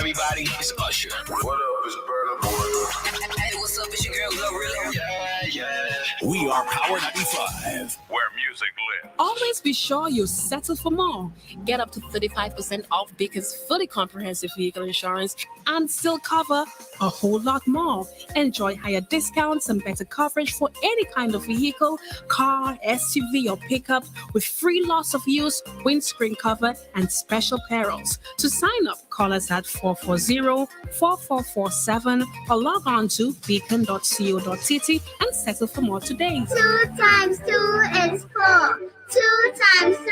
everybody? It's Usher. What up, it's Burna Boy. Hey, what's up? It's your girl, Glorilla. Yeah. We are Power 95. Where music lives. Always be sure you settle for more. Get up to 35% off Beacon's fully comprehensive vehicle insurance and still cover a whole lot more. Enjoy higher discounts and better coverage for any kind of vehicle, car, SUV, or pickup with free loss of use, windscreen cover, and special perils. To sign up, call us at 440-4447 or log on to beacon.co.tt and settle for more today. 2 times 2 is 4. 2 times 3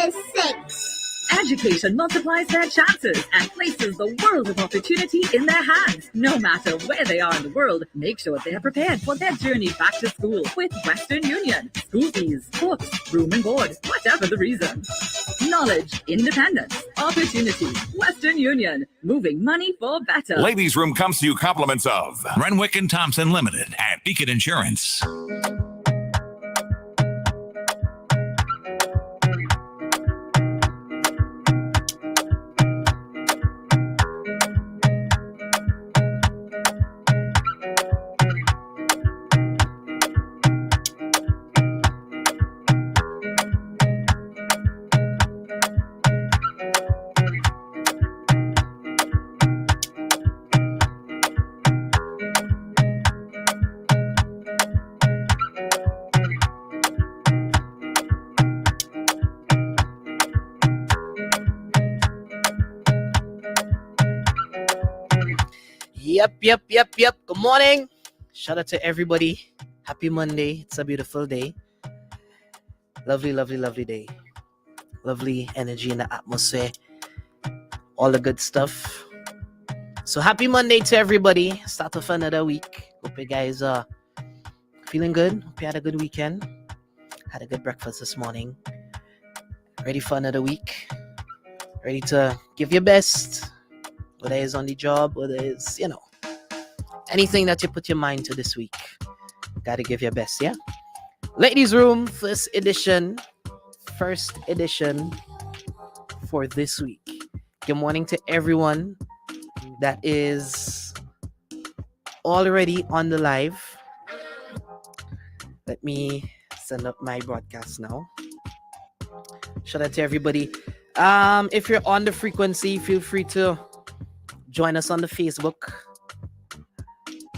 is 6. Education multiplies their chances and places the world of opportunity in their hands. No matter where they are in the world, make sure they're prepared for their journey back to school with Western Union. School fees, books, room and board, whatever the reason. Knowledge, independence, opportunity. Western Union, moving money for better. Ladies' Room comes to you compliments of Renwick and Thompson Limited and Beacon Insurance. Yep. Good morning. Shout out to everybody. Happy Monday. It's a beautiful day. Lovely day. Lovely energy in the atmosphere. All the good stuff. So happy Monday to everybody. Start off another week. Hope you guys are feeling good. Hope you had a good weekend. Had a good breakfast this morning. Ready for another week. Ready to give your best. Whether it's on the job, whether it's, anything that you put your mind to this week. Gotta give your best, yeah? Ladies' Room, first edition for this week. Good morning to everyone that is already on the live. Let me send up my broadcast now. Shout out to everybody. If you're on the frequency, feel free to join us on the Facebook.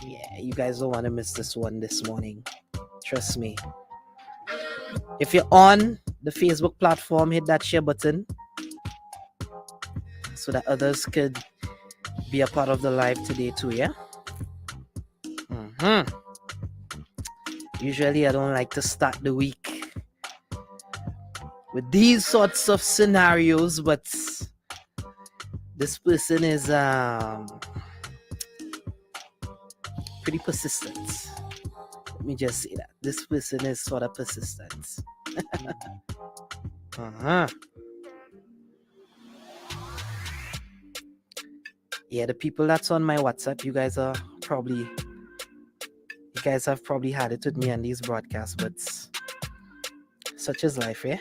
Yeah, you guys don't want to miss this one this morning. Trust me. If you're on the Facebook platform, hit that share button so that others could be a part of the live today too, yeah? Usually I don't like to start the week with these sorts of scenarios, but this person is pretty persistent. Let me just say that. This person is sort of persistent. Yeah, the people that's on my WhatsApp, you guys have probably had it with me on these broadcasts, but such is life, yeah?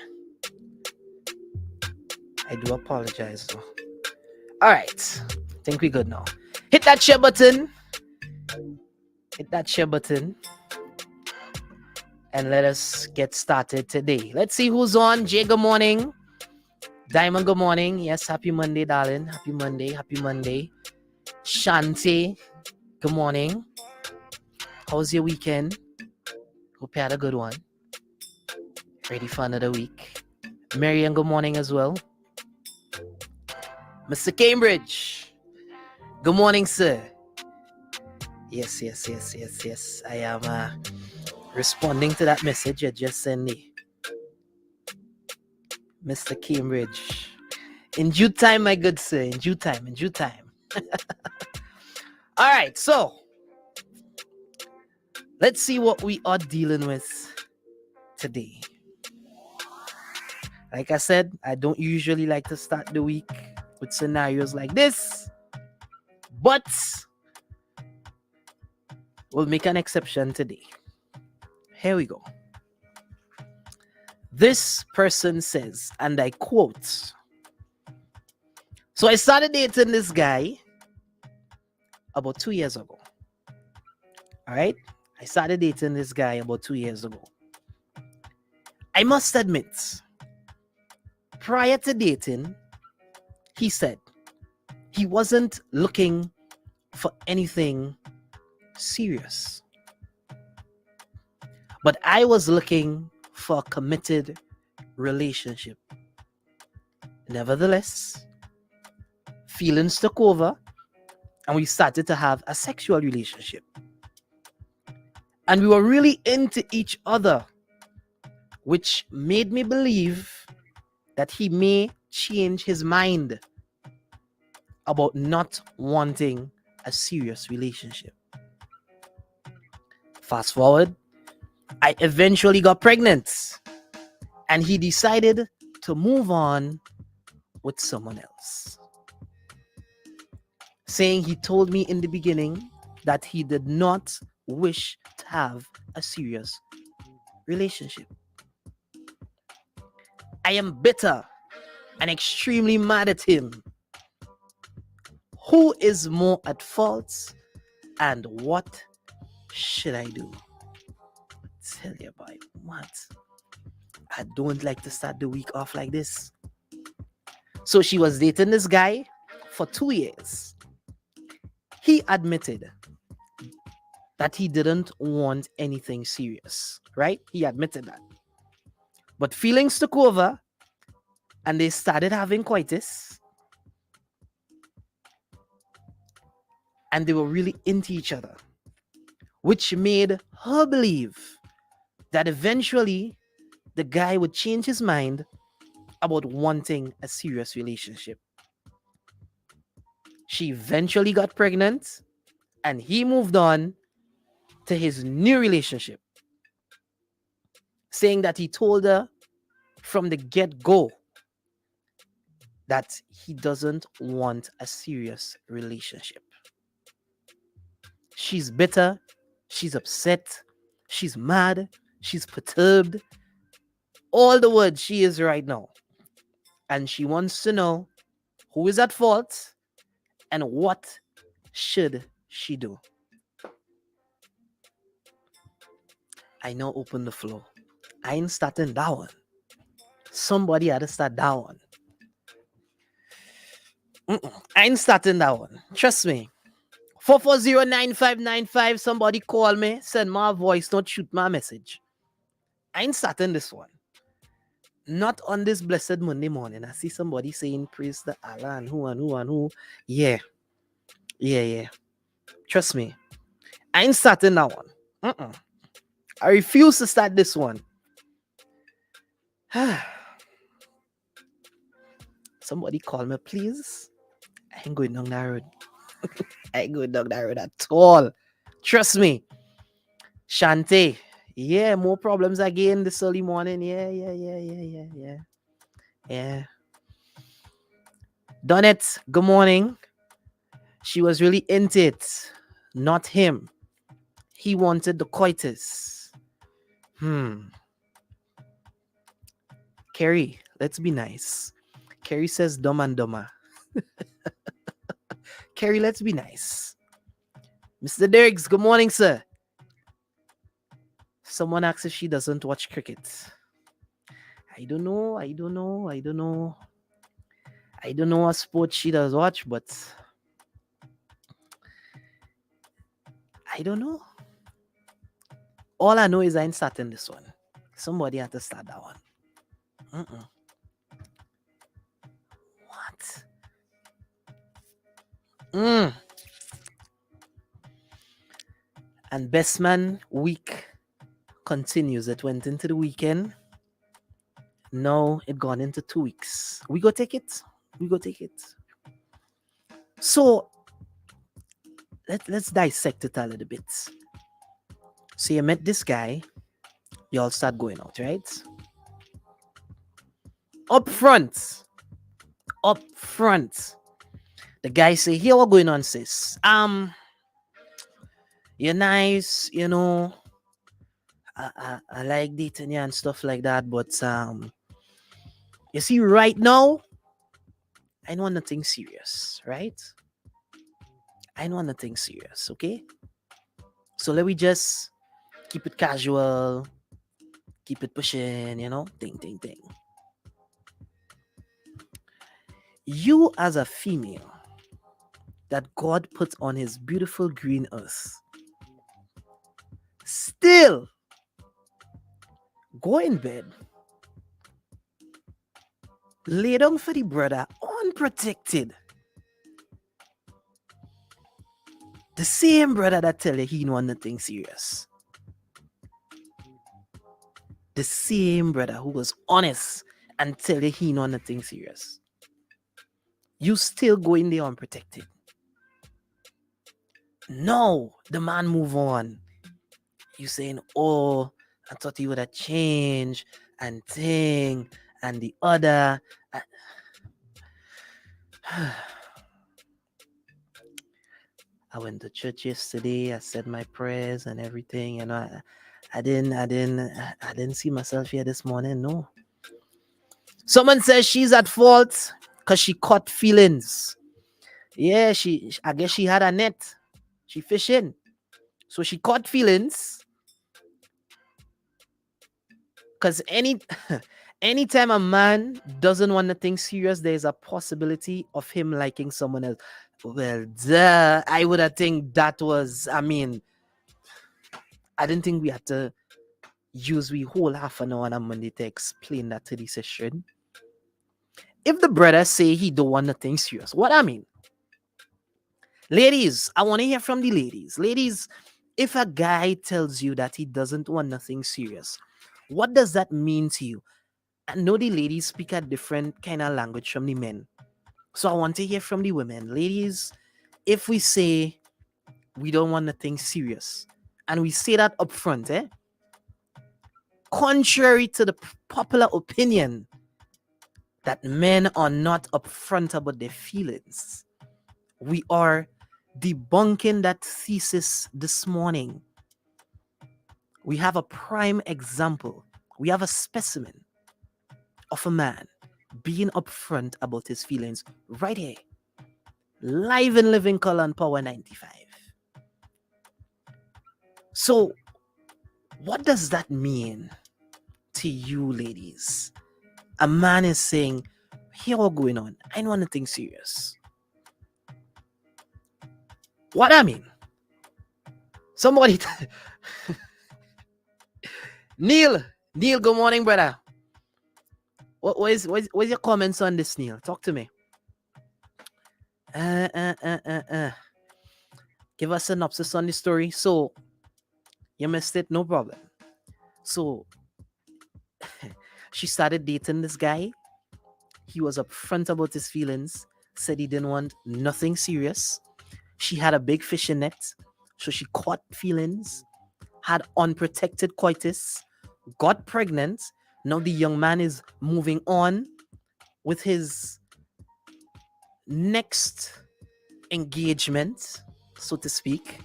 I do apologize though. Alright, think we good now. Hit that share button. And let us get started today. Let's see who's on. Jay, good morning. Diamond, good morning. Yes, happy Monday, darling. Happy Monday. Shanti, good morning. How's your weekend? Hope you had a good one. Ready for another week. Marian, good morning as well. Mr. Cambridge, good morning, sir. Yes. I am responding to that message you just sent me. Mr. Cambridge. In due time, my good sir. In due time. All right, so let's see what we are dealing with today. Like I said, I don't usually like to start the week with scenarios like this, but we'll make an exception today. Here we go. This person says, and I quote, so I started dating this guy about 2 years ago. All right? I started dating this guy about 2 years ago. I must admit, prior to dating, he said he wasn't looking for anything serious. But I was looking for a committed relationship. Nevertheless, feelings took over and we started to have a sexual relationship. And we were really into each other, which made me believe that he may change his mind about not wanting a serious relationship. Fast forward, I eventually got pregnant and he decided to move on with someone else, saying he told me in the beginning that he did not wish to have a serious relationship. I am bitter and extremely mad at him. Who is more at fault and what should I do? Tell you about what? I don't like to start the week off like this. So she was dating this guy for 2 years. He admitted that he didn't want anything serious, right? He admitted that. But feelings took over and they started having coitus. And they were really into each other, which made her believe that eventually the guy would change his mind about wanting a serious relationship. She eventually got pregnant and he moved on to his new relationship, saying that he told her from the get-go that he doesn't want a serious relationship. She's bitter, she's upset, she's mad, she's perturbed. All the words she is right now. And she wants to know who is at fault and what should she do. I now open the floor. I ain't starting that one. Somebody had to start that one. I ain't starting that one. Trust me. 440-9595. Somebody call me. Send my voice. Don't shoot my message. I ain't starting this one. Not on this blessed Monday morning. I see somebody saying praise the Allah and who. Yeah. Trust me. I ain't starting that one. I refuse to start this one. Somebody call me, please. I ain't going down that road. I ain't going down that road at all. Trust me. Shante. Yeah, more problems again this early morning. Yeah. Done it. Good morning. She was really into it. Not him. He wanted the coitus. Kerry, let's be nice. Kerry says dumb and dumber. Kerry, let's be nice. Mr. Derrigs, good morning, sir. Someone asks if she doesn't watch cricket. I don't know what sport she does watch, but I don't know. All I know is I ain't starting this one. Somebody had to start that one. What? And Best Man week continues. It went into the weekend. Now it gone into 2 weeks. We go take it. So let's dissect it a little bit. So you met this guy. You all start going out, right? Up front. The guy say, here what going on, sis? You're nice, you know. I like dating you and stuff like that, but you see, right now, I know nothing serious, right? I don't want nothing serious, okay? So let me just keep it casual, keep it pushing, ding, ding, ding. You as a female that God put on his beautiful green earth, still go in bed, lay down for the brother unprotected. The same brother that tell you he don't want nothing serious. The same brother who was honest and tell you he don't want nothing serious. You still go in there unprotected. No, the man move on. You saying, oh, I thought he would have changed and thing and the other. I went to church yesterday. I said my prayers and everything. I didn't see myself here this morning. No. Someone says she's at fault because she caught feelings. Yeah, I guess she had a net. She fishing. So she caught feelings. Because anytime a man doesn't want nothing serious, there's a possibility of him liking someone else. Well, duh. I would have think that was, I didn't think we had to use we whole half an hour on a Monday to explain that to the session. If the brother say he don't want nothing serious, what I mean? Ladies, I want to hear from the ladies. Ladies, if a guy tells you that he doesn't want nothing serious, what does that mean to you? I know the ladies speak a different kind of language from the men. So I want to hear from the women. Ladies, if we say we don't want nothing serious, and we say that up front, contrary to the popular opinion that men are not upfront about their feelings, we are debunking that thesis this morning. We have a prime example. We have a specimen of a man being upfront about his feelings right here. Live in living color on Power 95. So, what does that mean to you, ladies? A man is saying, here all going on. I don't want anything serious. What I mean? Somebody... Neil, good morning, brother. What's your comments on this, Neil? Talk to me. Give us a synopsis on the story. So, you missed it, no problem. So, she started dating this guy. He was upfront about his feelings, said he didn't want nothing serious. She had a big fishing net, so she caught feelings, had unprotected coitus, got pregnant. Now the young man is moving on with his next engagement, so to speak,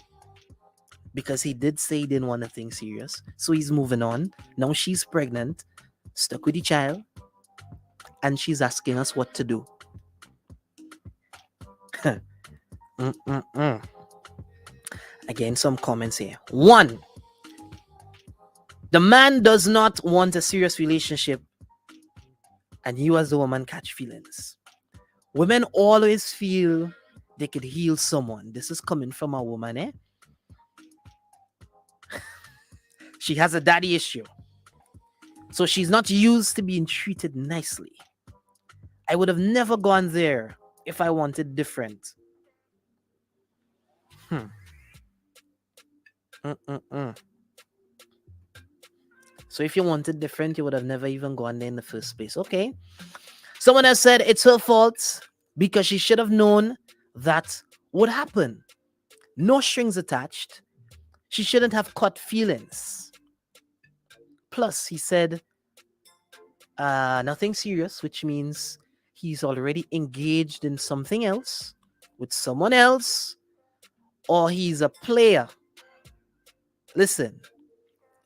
because he did say he didn't want anything serious. So he's moving on. Now she's pregnant, stuck with the child, and she's asking us what to do. Again, some comments here. 1, the man does not want a serious relationship, and you as the woman catch feelings. Women always feel they could heal someone. This is coming from a woman, She has a daddy issue. So she's not used to being treated nicely. I would have never gone there if I wanted different. So if you wanted different, you would have never even gone there in the first place. Okay. Someone has said it's her fault because she should have known that would happen. No strings attached. She shouldn't have caught feelings. Plus, he said nothing serious, which means he's already engaged in something else with someone else, or he's a player. Listen,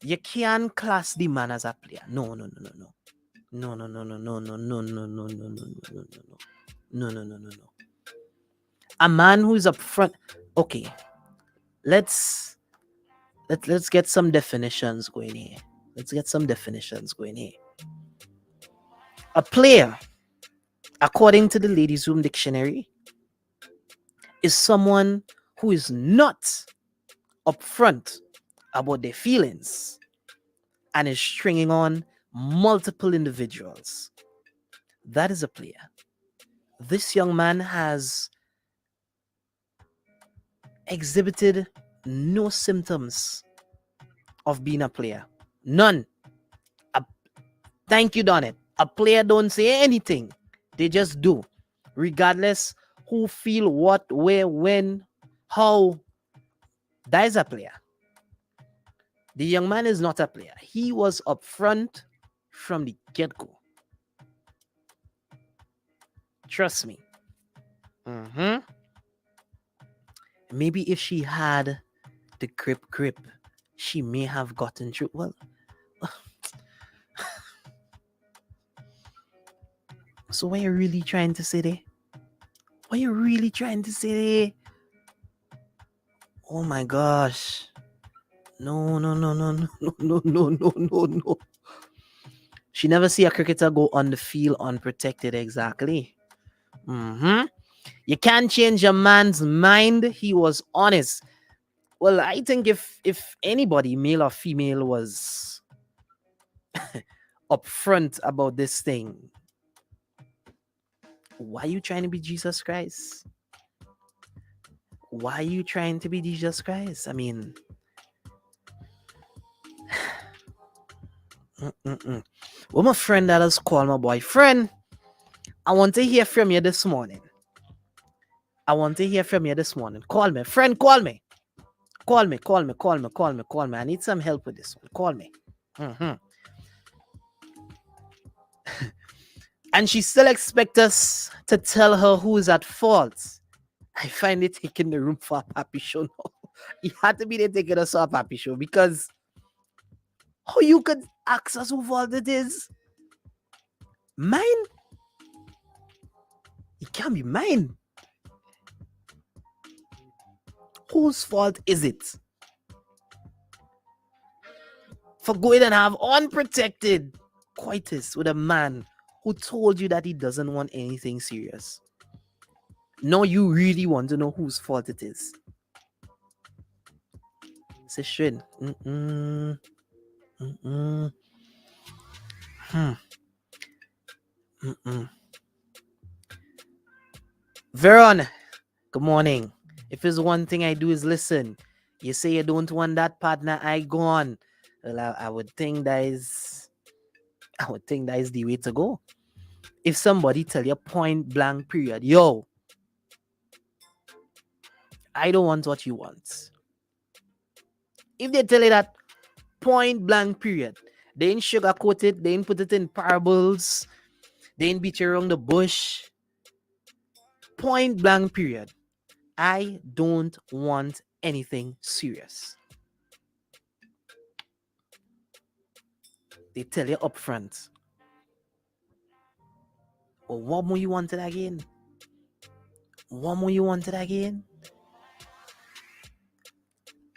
you can't class the man as a player. No. A man who is upfront. Okay, let's get some definitions going here. A player, according to the Ladies' Room Dictionary, is someone who is not upfront about their feelings and is stringing on multiple individuals. That is a player. This young man has exhibited no symptoms of being a player. None. Thank you, Donnet. A player don't say anything. They just do. Regardless who feel what, where, when, how. That is a player. The young man is not a player. He was upfront from the get-go. Trust me. Maybe if she had the grip, she may have gotten through. Well, so what are you really trying to say there? Oh my gosh. No. She never see a cricketer go on the field unprotected, exactly. You can't change a man's mind. He was honest. Well, I think if anybody, male or female, was upfront about this thing, why are you trying to be Jesus Christ? I mean, well, my friend that has called my boyfriend, I want to hear from you this morning. Call me. Friend, call me. I need some help with this one. Call me. And she still expects us to tell her who is at fault. I find it taking the room for a Papi show now. It had to be there taking us to a Papi show, because how you could ask us who fault it is? Mine? It can't be mine. Whose fault is it for going and have unprotected coitus with a man who told you that he doesn't want anything serious? Now you really want to know whose fault it is. Say Shin. Veron, good morning. If there's one thing I do is listen. You say you don't want that partner, I gone. Well, I would think that is the way to go. If somebody tell you point blank period, yo, I don't want what you want. If they tell you that point blank period, they ain't sugarcoat it, they ain't put it in parables, they ain't beat you around the bush. Point blank period. I don't want anything serious. They tell you up front. Well, what more you wanted again?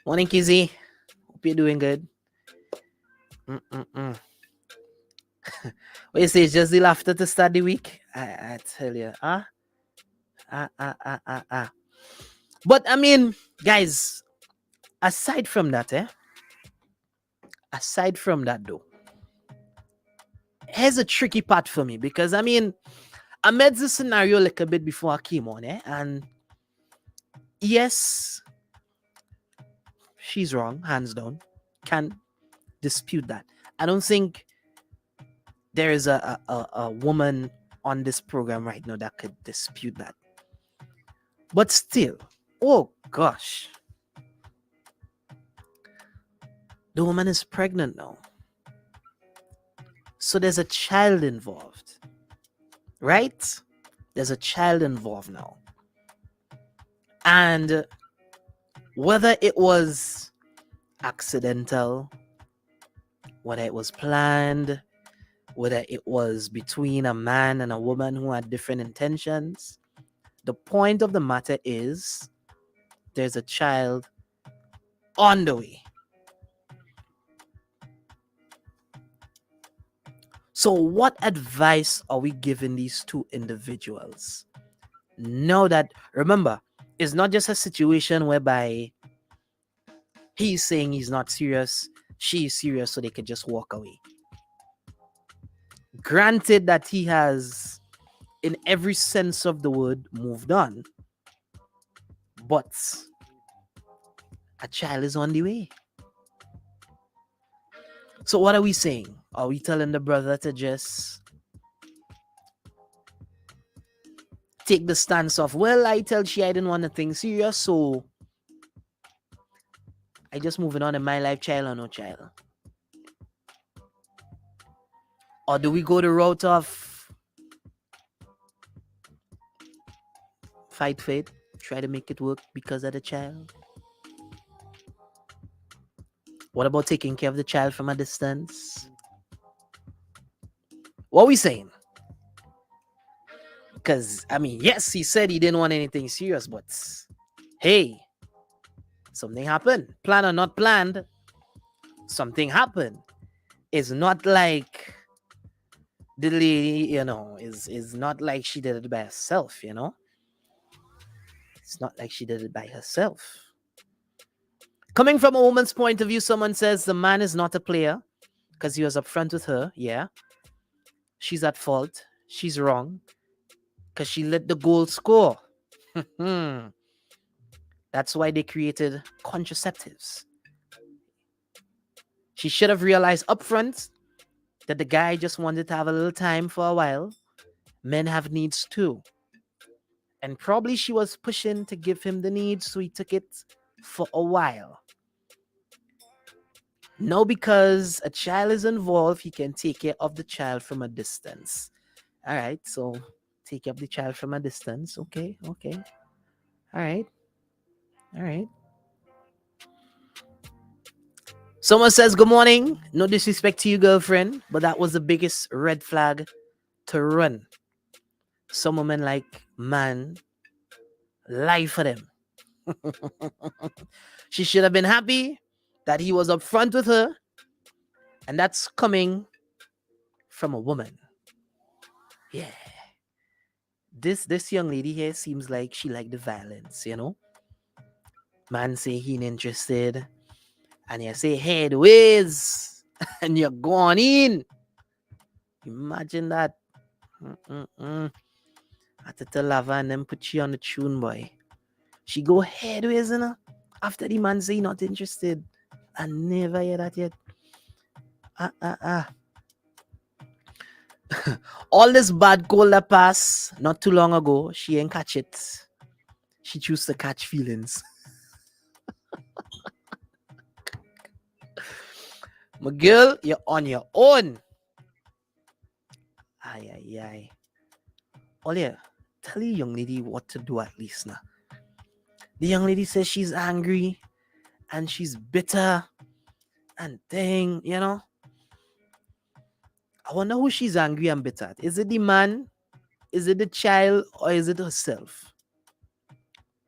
Morning, Kizzy. Hope you're doing good. What you say? It's just the laughter to start the week? I tell you, But I mean, guys, aside from that though, here's a tricky part for me, because I mean, I met the scenario like a bit before I came on, and yes, she's wrong, hands down. Can't dispute that. I don't think there is a woman on this program right now that could dispute that. But still, oh gosh, the woman is pregnant now. So there's a child involved, right? There's a child involved now. And whether it was accidental, whether it was planned, whether it was between a man and a woman who had different intentions, the point of the matter is there's a child on the way. So what advice are we giving these two individuals? Know that, remember, it's not just a situation whereby he's saying he's not serious, she's serious, so they can just walk away. Granted that he has, in every sense of the word, moved on, but a child is on the way. So what are we saying? Are we telling the brother to just take the stance of, well, I tell she I didn't want anything serious, so I just moving on in my life, child or no child? Or do we go the route of fight fate, try to make it work because of the child? What about taking care of the child from a distance? What are we saying? Because, I mean, yes, he said he didn't want anything serious, but hey, something happened. Planned or not planned, something happened. It's not like the lady, is not like she did it by herself, It's not like she did it by herself. Coming from a woman's point of view, someone says the man is not a player because he was upfront with her. Yeah. She's at fault. She's wrong because she let the goal score. That's why they created contraceptives. She should have realized upfront that the guy just wanted to have a little time for a while. Men have needs too. And probably she was pushing to give him the needs, so he took it for a while. Now, because a child is involved, he can take care of the child from a distance. All right, so take care of the child from a distance. Okay. All right. Someone says, good morning. No disrespect to you, girlfriend, but that was the biggest red flag to run. Some women like, man, lie for them. She should have been happy that he was upfront with her, and that's coming from a woman. Yeah. This young lady here seems like she liked the violence, Man say he ain't interested, and you say headways, and you're going in. Imagine that. I had to tell Lava and then put you on the tune, boy. She go headways, after the man say not interested. I never hear that yet. All this bad cold that passed not too long ago, she ain't catch it. She choose to catch feelings. My girl, you're on your own. Ay. Olia, tell your young lady what to do at least now. The young lady says she's angry and she's bitter and thing, I wonder who she's angry and bitter at. Is it the man? Is it the child? Or is it herself?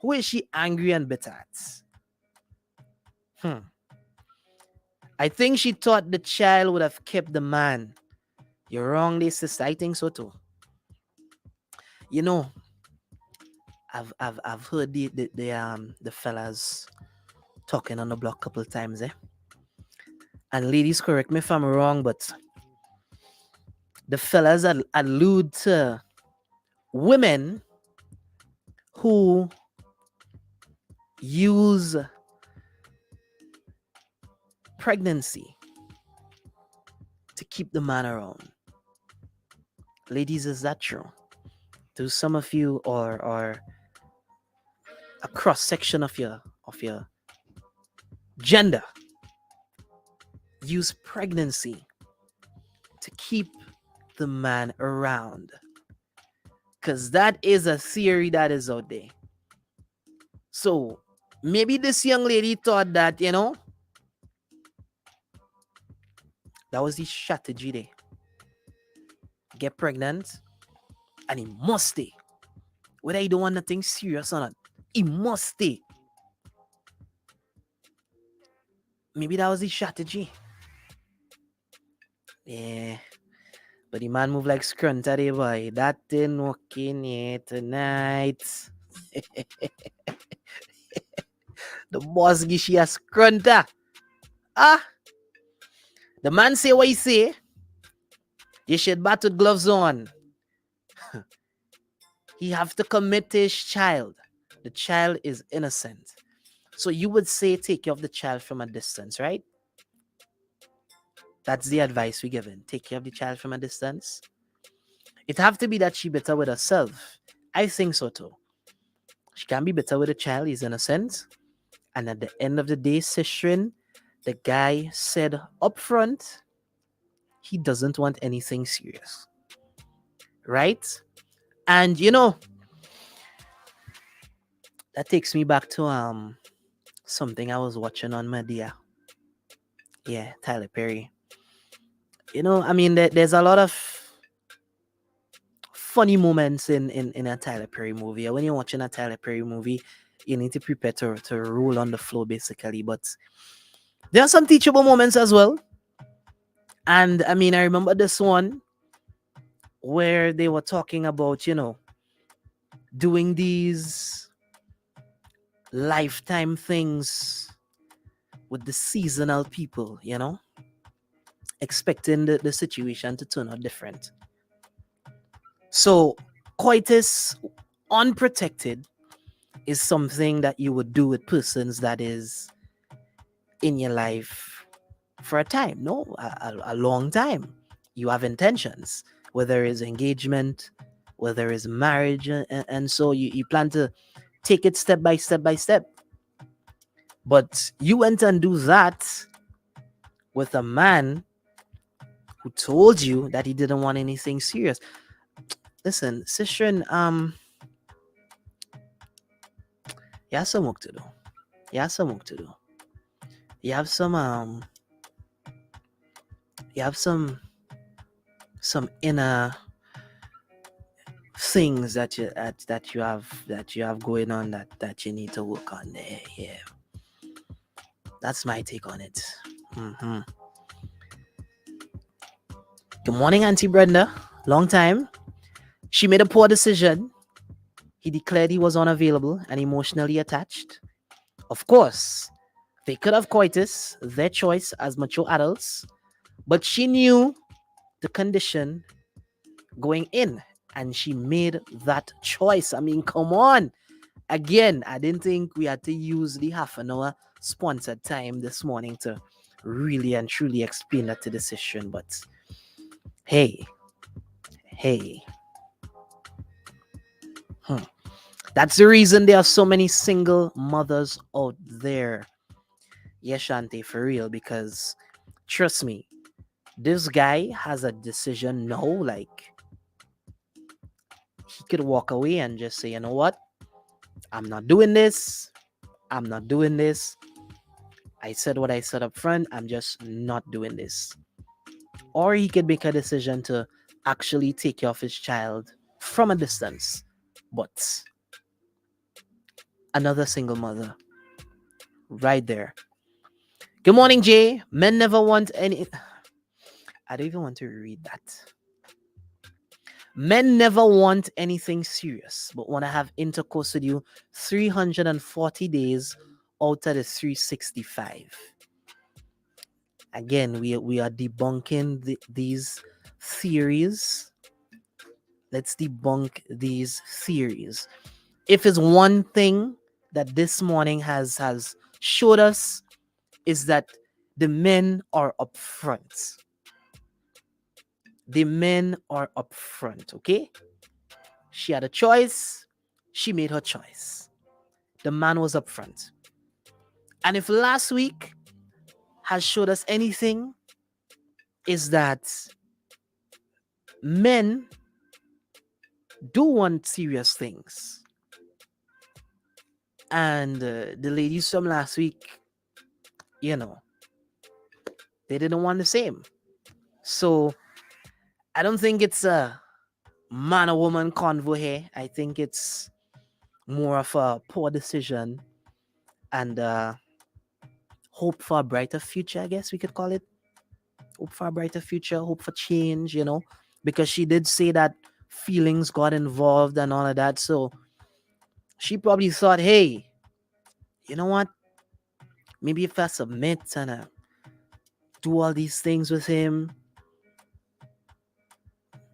Who is she angry and bitter at? I think she thought the child would have kept the man. You're wrong, there, sister. I think so too. I've heard the fellas talking on the block a couple of times, And ladies, correct me if I'm wrong, but the fellas allude to women who use pregnancy to keep the man around. Ladies, is that true? Do some of you or a cross section of your gender use pregnancy to keep the man around? Because that is a theory that is out there. So maybe this young lady thought that, that was the strategy there. Get pregnant and he must stay. Whether you don't want nothing serious or not, he must stay. maybe that was the strategy. Yeah. But the man moved like Scrunta, the boy. That didn't work in here tonight. The boss gives you a Scrunta. Ah, the man say what he say. You should battle gloves on. He have to commit to his child. The child is innocent. So you would say take care of the child from a distance, right? That's the advice we given. Take care of the child from a distance. It have to be that she better with herself. I think so too. She can be better with the child. He's innocent. And at the end of the day, Sishrin, the guy said upfront, he doesn't want anything serious. Right? And you know, that takes me back to something I was watching on Media. Yeah, Tyler Perry. You know, I mean, there's a lot of funny moments in a Tyler Perry movie. When you're watching a Tyler Perry movie, you need to prepare to roll on the floor, basically. But there are some teachable moments as well. And I mean, I remember this one where they were talking about, you know, doing these lifetime things with the seasonal people, you know, expecting the situation to turn out different. So, coitus unprotected is something that you would do with persons that is in your life for a time, no? A long time. You have intentions, whether it's engagement, whether it's marriage, and so you plan to take it step by step by step. But you went and do that with a man who told you that he didn't want anything serious. Listen, Sishrin, you have some work to do. You have some work to do. You have some inner things that you have going on that you need to work on there. Yeah, that's my take on it. Good morning, Auntie Brenda. Long time. She made a poor decision. He declared he was unavailable and emotionally attached. Of course, they could have coitus, their choice as mature adults, but she knew the condition going in and she made that choice. I mean, come on. Again, I didn't think we had to use the half an hour sponsored time this morning to really and truly explain that to the session, but hey. That's the reason there are so many single mothers out there. Yes, Shante, for real, because trust me, this guy has a decision now. Like, he could walk away and just say, you know what? I'm not doing this. I said what I said up front. I'm just not doing this. Or he could make a decision to actually take care of his child from a distance. But another single mother right there. Good morning, Jay. Men never want any... I don't even want to read that. Men never want anything serious, but want to have intercourse with you 340 days out of the 365. Again, we are debunking these theories. Let's debunk these theories. If it's one thing that this morning has showed us, is that the men are up front. The men are up front, okay? She had a choice. She made her choice. The man was up front. And if last week has showed us anything, is that men do want serious things. And the ladies from last week, you know, they didn't want the same. So I don't think it's a man or woman convo here. I think it's more of a poor decision and hope for a brighter future, I guess we could call it. Hope for a brighter future, hope for change, because she did say that feelings got involved and all of that. So she probably thought, hey, you know what? Maybe if I submit and do all these things with him,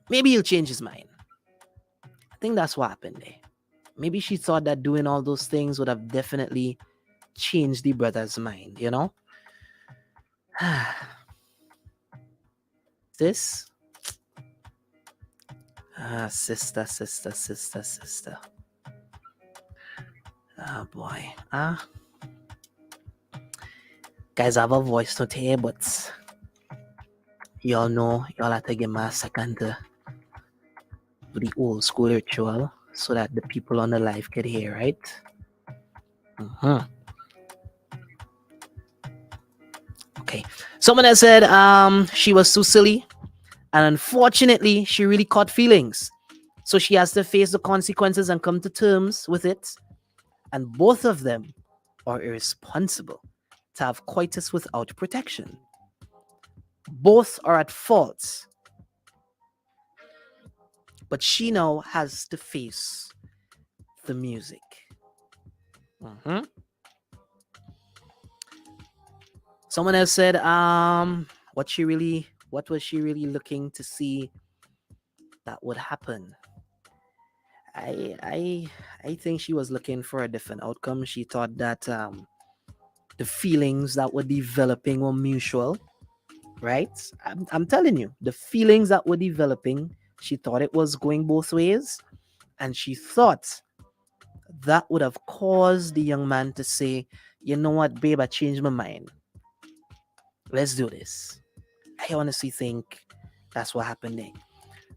maybe he'll change his mind. I think that's what happened there. Maybe she thought that doing all those things would have definitely changed the brother's mind, This? Sister. Oh boy. Guys, I have a voice note here, but y'all know y'all have to give me a second to do the old school ritual so that the people on the live could hear, right? Okay. Someone has said she was too silly, and unfortunately she really caught feelings. So she has to face the consequences and come to terms with it. And both of them are irresponsible to have coitus without protection. Both are at fault. But she now has to face the music. Someone else said, what was she really looking to see that would happen? I think she was looking for a different outcome. She thought that the feelings that were developing were mutual, right? I'm telling you, the feelings that were developing, she thought it was going both ways, and she thought that would have caused the young man to say, you know what, babe, I changed my mind. Let's do this. I honestly think that's what happened there.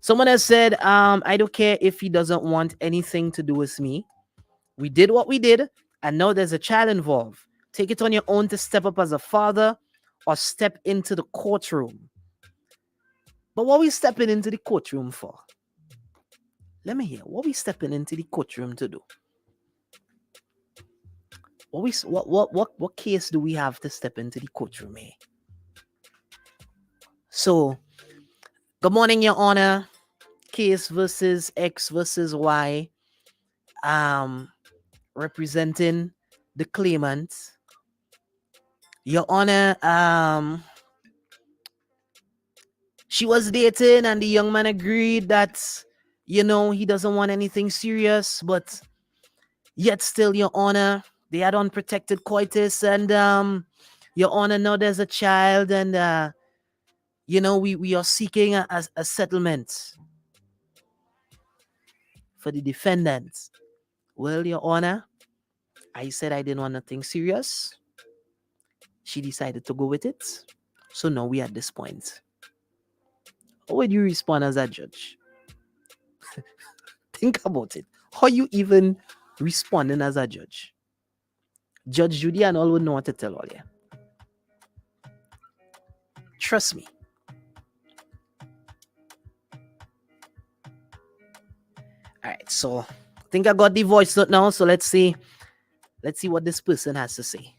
Someone has said, I don't care if he doesn't want anything to do with me. We did what we did, and now there's a child involved. Take it on your own to step up as a father or step into the courtroom. But what are we stepping into the courtroom for? Let me hear. What are we stepping into the courtroom to do? What case do we have to step into the courtroom here? So, good morning, Your Honor. Case versus X versus Y. Representing the claimant. Your Honor, she was dating and the young man agreed that, he doesn't want anything serious, but yet still, Your Honor, they had unprotected coitus, and Your Honor, now there's a child, and we are seeking a settlement for the defendant. Well, Your Honor, I said I didn't want nothing serious. She decided to go with it. So now we at this point. How would you respond as a judge? Think about it. How you even responding as a judge? Judge Judy and all would know what to tell all you. Trust me. Alright, so I think I got the voice note now. So let's see what this person has to say.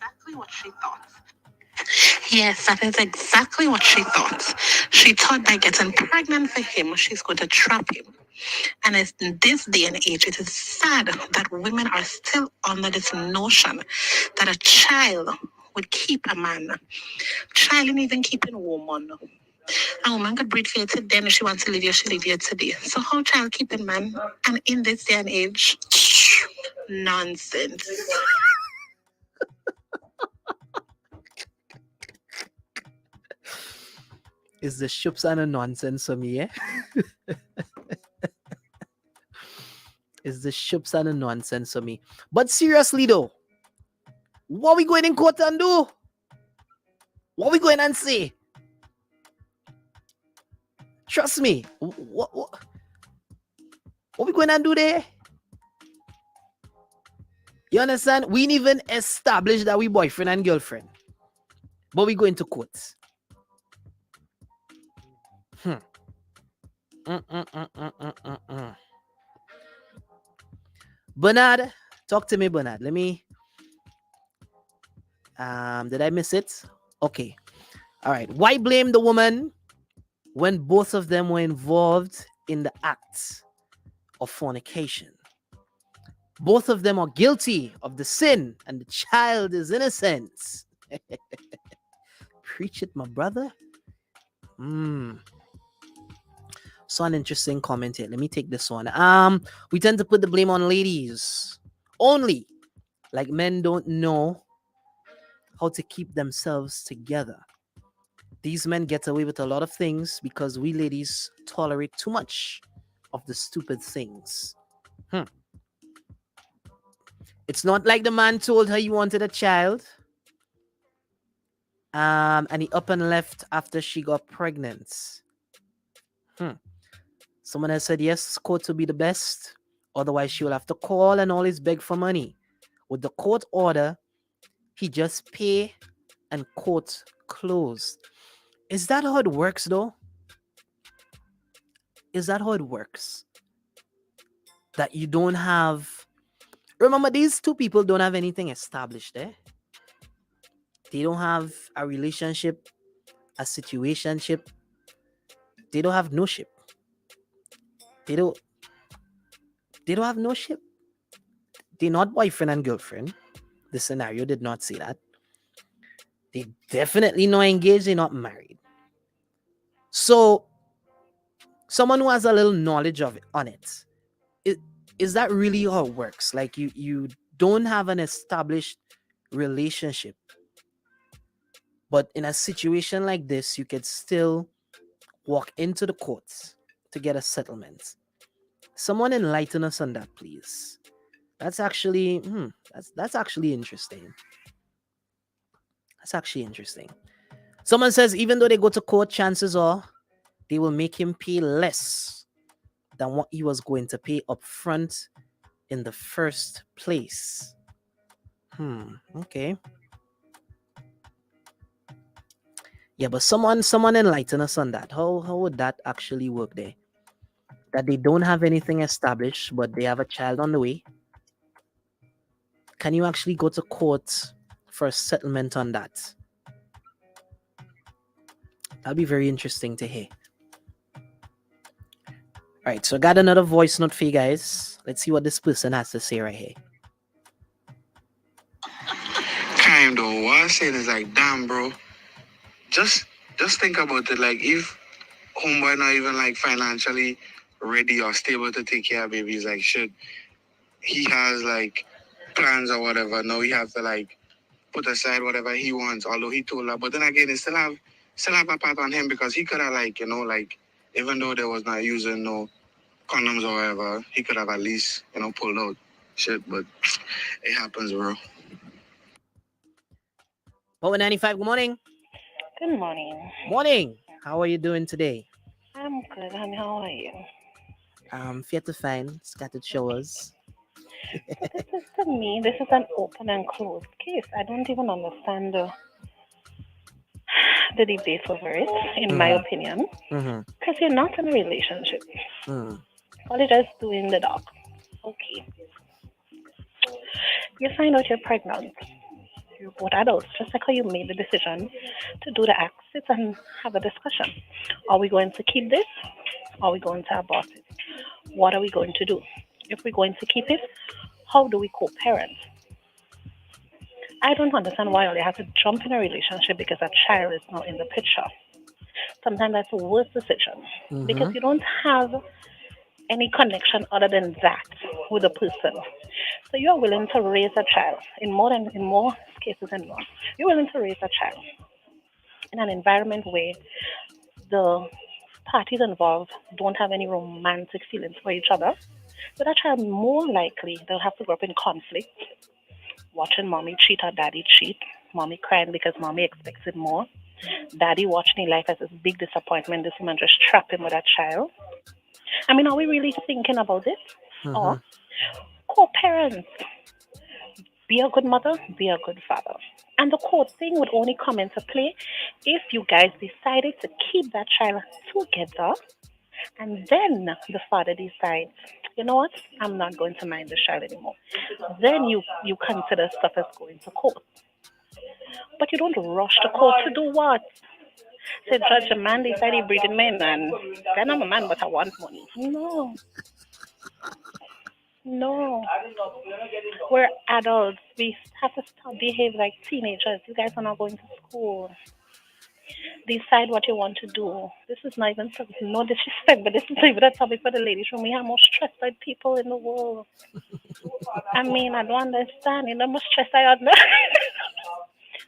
Exactly what she thought. Yes, that is exactly what she thought. She thought by getting pregnant for him, she's going to trap him. And in this day and age, it is sad that women are still under this notion that a child would keep a man. Child ain't even keeping a woman. A woman could breed for you today, and if she wants to leave you, she'll leave you today. So how child keeping, man? And in this day and age, nonsense. Is the shups and a nonsense for me, eh? Is the shups and a nonsense for me. But seriously though, what are we going in court and do? What are we going and say? Trust me. What we going and do there? You understand? We didn't even establish that we boyfriend and girlfriend. But we go into court. Bernard, Talk to me, Bernard. Let me. Did I miss it? Okay. All right. Why blame the woman when both of them were involved in the act of fornication? Both of them are guilty of the sin, and the child is innocent. Preach it, my brother. So an interesting comment here. Let me take this one. We tend to put the blame on ladies only, like men don't know how to keep themselves together. These men get away with a lot of things because we ladies tolerate too much of the stupid things. It's not like the man told her he wanted a child, and he up and left after she got pregnant. Someone has said yes, court will be the best. Otherwise, she will have to call and always beg for money. With the court order, he just pay and court closed. Is that how it works, though? Is that how it works? That you don't have... Remember, these two people don't have anything established, eh? They don't have a relationship, a situationship. They don't have no ship. They don't have no ship. They're not boyfriend and girlfriend. The scenario did not say that. They definitely not engaged. They're not married. So, someone who has a little knowledge of it on it, is that really how it works? Like you don't have an established relationship, but in a situation like this, you could still walk into the courts to get a settlement. Someone enlighten us on that, please. That's actually that's actually interesting. That's actually interesting. Someone says even though they go to court, chances are they will make him pay less than what he was going to pay up front in the first place. Okay. Yeah, but someone enlighten us on that. How would that actually work there? That they don't have anything established, but they have a child on the way. Can you actually go to court for a settlement on that? That'd be very interesting to hear. All right, so I got another voice note for you guys. Let's see what this person has to say right here. Kind of what I'm saying is like, damn, bro. Just think about it. Like, if homeboy not even like financially ready or stable to take care of babies, like shit, he has like plans or whatever. Now he have to like put aside whatever he wants, although he told her. But then again, it still have a part on him because he could have like, you know, like even though there was not using no condoms or whatever, he could have at least, you know, pulled out shit. But it happens, bro. Power 95, good morning. Good morning. Morning. How are you doing today? I'm good, honey. How are you? Fair to find. Scattered showers. This is, to me, this is an open and closed case. I don't even understand the debate over it, in my opinion. Because you're not in a relationship. All you're just doing the dog. Okay. You find out you're pregnant. You're both adults, just like how you made the decision to do the act. Sit and have a discussion. Are we going to keep this? Are we going to abort it? What are we going to do? If we're going to keep it, how do we co-parent? I don't understand why you have to jump in a relationship because a child is not in the picture. Sometimes that's the worst decision because you don't have any connection other than that with the person. So you are willing to raise a child in more cases than one. You're willing to raise a child in an environment where the parties involved don't have any romantic feelings for each other. So that child more likely they'll have to grow up in conflict, watching mommy cheat or daddy cheat, mommy crying because mommy expects it more, daddy watching his life as this big disappointment, this woman just trapped him with a child. I mean, are we really thinking about it? Or co-parents, be a good mother, be a good father. And the court thing would only come into play if you guys decided to keep that child together and then the father decides, you know what? I'm not going to mind this child anymore. Then you consider stuff as going to court. But you don't rush to court to do what? Say, Judge, a man decided he breeding men, and then I'm a man, but I want money. No, no. We're adults. We have to stop behaving like teenagers. You guys are not going to school. Decide what you want to do. This is not even no disrespect, but this is not even a topic for the ladies room. We have more stressed out people in the world. I mean, I don't understand. You know, more stress I have.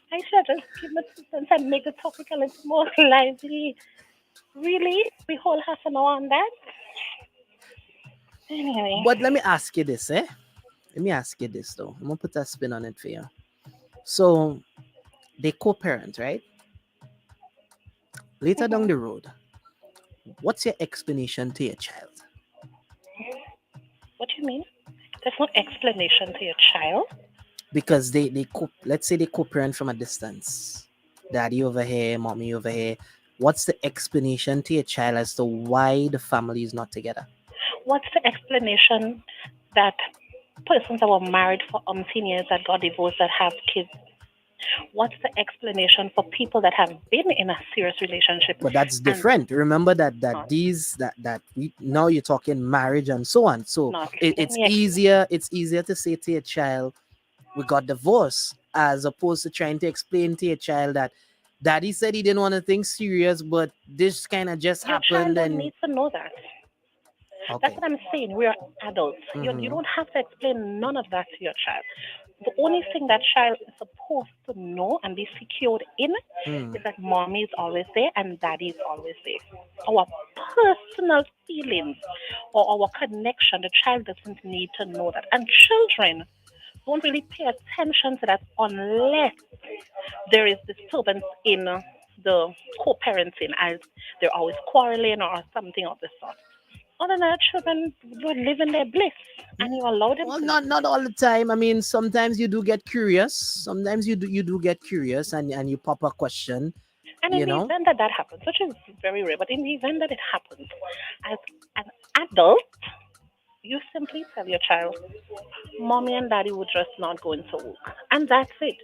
I should just give my 2 cents and make the topic a little more lively. Really? We whole half an hour on that? Anyway. But let me ask you this, Let me ask you this, though. I'm going to put a spin on it for you. So, they co-parent, right? Later down the road, what's your explanation to your child? What do you mean? There's no explanation to your child? Because let's say they co-parent from a distance. Daddy over here, mommy over here. What's the explanation to your child as to why the family is not together? What's the explanation that persons that were married for umpteen years that got divorced that have kids? What's the explanation for people that have been in a serious relationship? But that's different. Remember that we now you're talking marriage and so on. So it's easier to say to your child, we got divorced, as opposed to trying to explain to your child that daddy said he didn't want to think serious, but this kind of just happened. Your child and needs to know that. Okay. That's what I'm saying. We're adults. You don't have to explain none of that to your child. The only thing that child is supposed to know and be secured in is that mommy is always there and daddy is always there. Our personal feelings or our connection, the child doesn't need to know that. And children don't really pay attention to that unless there is disturbance in the co-parenting, as they're always quarreling or something of the sort. Other than that, children would live in their bliss, and you allow them. Well, not all the time. I mean, sometimes you do get curious. Sometimes you do get curious, and you pop a question. And in the event that happens, which is very rare, but in the event that it happens, as an adult, you simply tell your child, mommy and daddy would just not go into work. And that's it.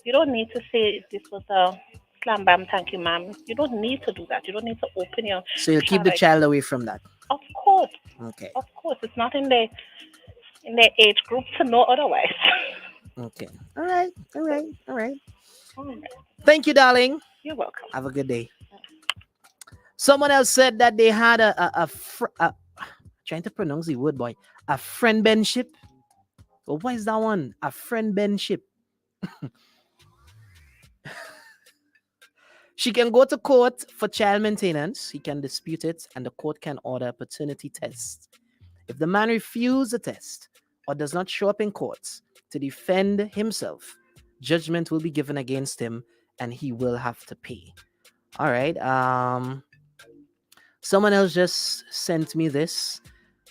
You don't need to say this was a slam bam, thank you, ma'am. You don't need to do that. You don't need to open your So you keep the child away from that. Of course. Okay. Of course. It's not in their age group to know otherwise. Okay. All right. Thank you, darling. You're welcome. Have a good day. Someone else said that they had trying to pronounce the word, boy. A friendbenship. Well, what is that one? A friendbenship. She can go to court for child maintenance. He can dispute it, and the court can order a paternity test. If the man refuses the test or does not show up in court to defend himself, judgment will be given against him, and he will have to pay. All right. Someone else just sent me this.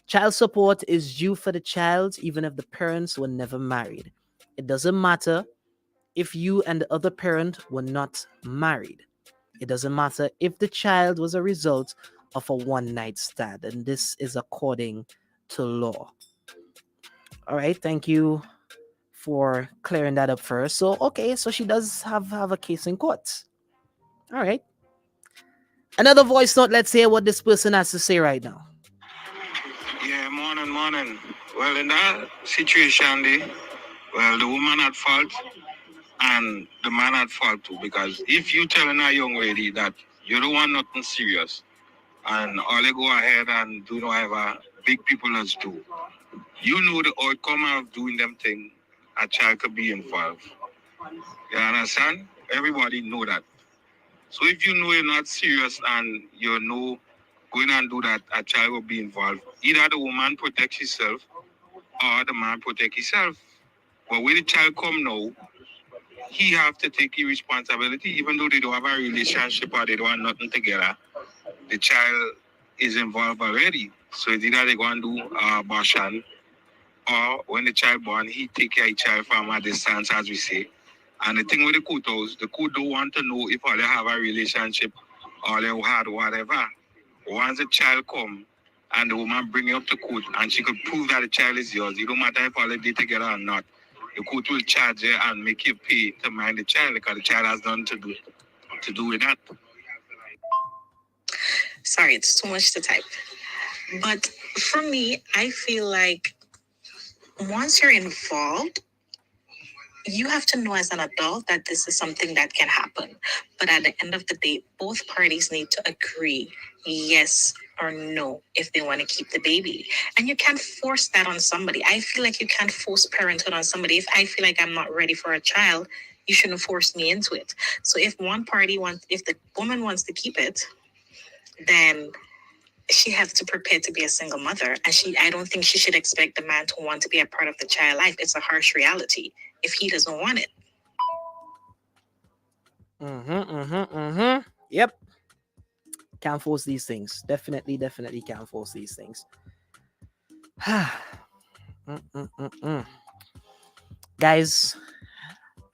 Child support is due for the child, even if the parents were never married. It doesn't matter if you and the other parent were not married. It doesn't matter if the child was a result of a one-night stand, and this is according to law. All right, thank you for clearing that up first. So, okay, so she does have a case in court. All right. Another voice note, let's hear what this person has to say right now. Yeah, morning. Well, in that situation, the woman at fault and the man at fault too, because if you telling a young lady that you don't want nothing serious and all they go ahead and do whatever big people as do, you know the outcome of doing them thing, a child could be involved. You understand? Everybody know that. So if you know you're not serious and you know going and do that, a child will be involved. Either the woman protects herself or the man protect himself. But when the child come now, he have to take his responsibility, even though they don't have a relationship or they don't have nothing together. The child is involved already. So it's either they go and do abortion, or when the child born, he take care of the child from a distance, as we say. And the thing with the court don't want to know if all they have a relationship or they had whatever. Once the child come, and the woman bring it up to court, and she could prove that the child is yours, it don't matter if all they did together or not, the court will charge you and make you pay to mind the child because the child has nothing to do with that. Sorry, it's too much to type. But for me, I feel like once you're involved, you have to know as an adult that this is something that can happen. But at the end of the day, both parties need to agree yes or no if they want to keep the baby. And you can't force that on somebody. I feel like you can't force parenthood on somebody. If I feel like I'm not ready for a child, you shouldn't force me into it. So if if the woman wants to keep it, then she has to prepare to be a single mother. And I don't think she should expect the man to want to be a part of the child life. It's a harsh reality if he doesn't want it. Yep. Can't force these things. Definitely can't force these things. Guys,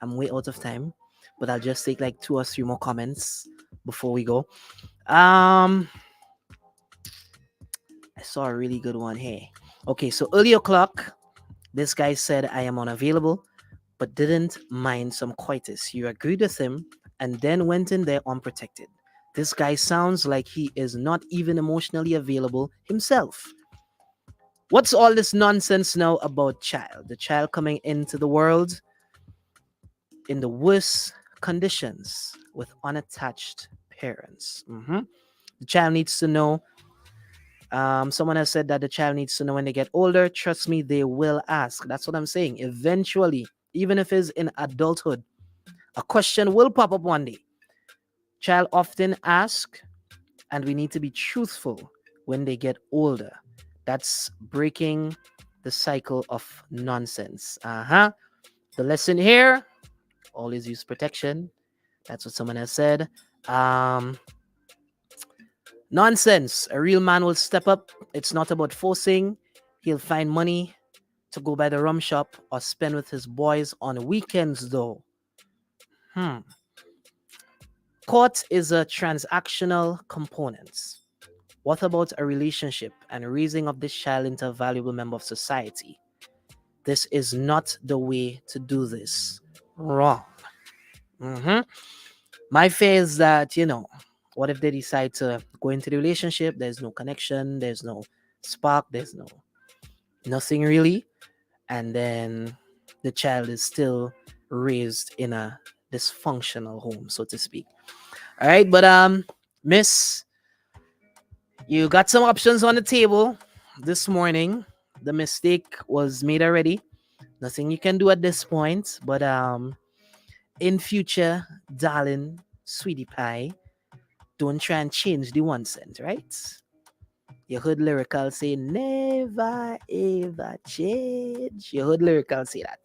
I'm way out of time, but I'll just take like 2 or 3 more comments before we go. I saw a really good one here. Okay, so earlier o'clock, this guy said I am unavailable, but didn't mind some coitus. You agreed with him and then went in there unprotected. This guy sounds like he is not even emotionally available himself. What's all this nonsense now about child? The child coming into the world in the worst conditions with unattached parents. The child needs to know. Someone has said that the child needs to know when they get older. Trust me, they will ask. That's what I'm saying. Eventually, even if it's in adulthood, a question will pop up one day. Child often ask, and we need to be truthful when they get older. That's breaking the cycle of nonsense. The lesson here, always use protection. That's what someone has said. Nonsense. A real man will step up. It's not about forcing. He'll find money to go by the rum shop or spend with his boys on weekends, though. Court is a transactional component. What about a relationship and raising of this child into a valuable member of society? This is not the way to do this. Wrong. My fear is that, what if they decide to go into the relationship? There's no connection, there's no spark, there's nothing really. And then the child is still raised in a dysfunctional home, so to speak. All right, but Miss, you got some options on the table this morning. The mistake was made already. Nothing you can do at this point, but in future, darling, sweetie pie, don't try and change the 1 cent, right? You heard Lyrical say never ever change. You heard Lyrical say that.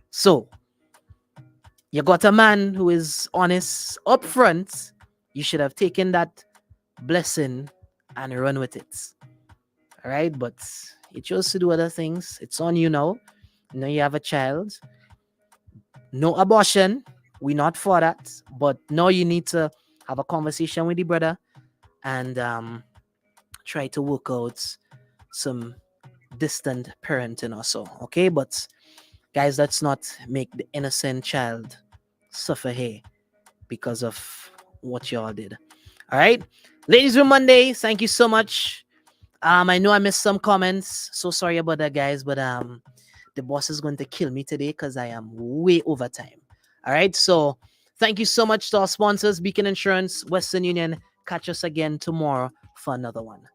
So you got a man who is honest up front. You should have taken that blessing and run with it. All right, but you chose to do other things. It's on you now. Now you have a child. No abortion. We're not for that. But now you need to have a conversation with the brother and try to work out some distant parenting or so. Okay, but guys, let's not make the innocent child suffer here because of what y'all did. All right, Ladies Room Monday, thank you so much. I know I missed some comments. So sorry about that, guys, but the boss is going to kill me today because I am way over time. All right, so thank you so much to our sponsors, Beacon Insurance, Western Union. Catch us again tomorrow for another one.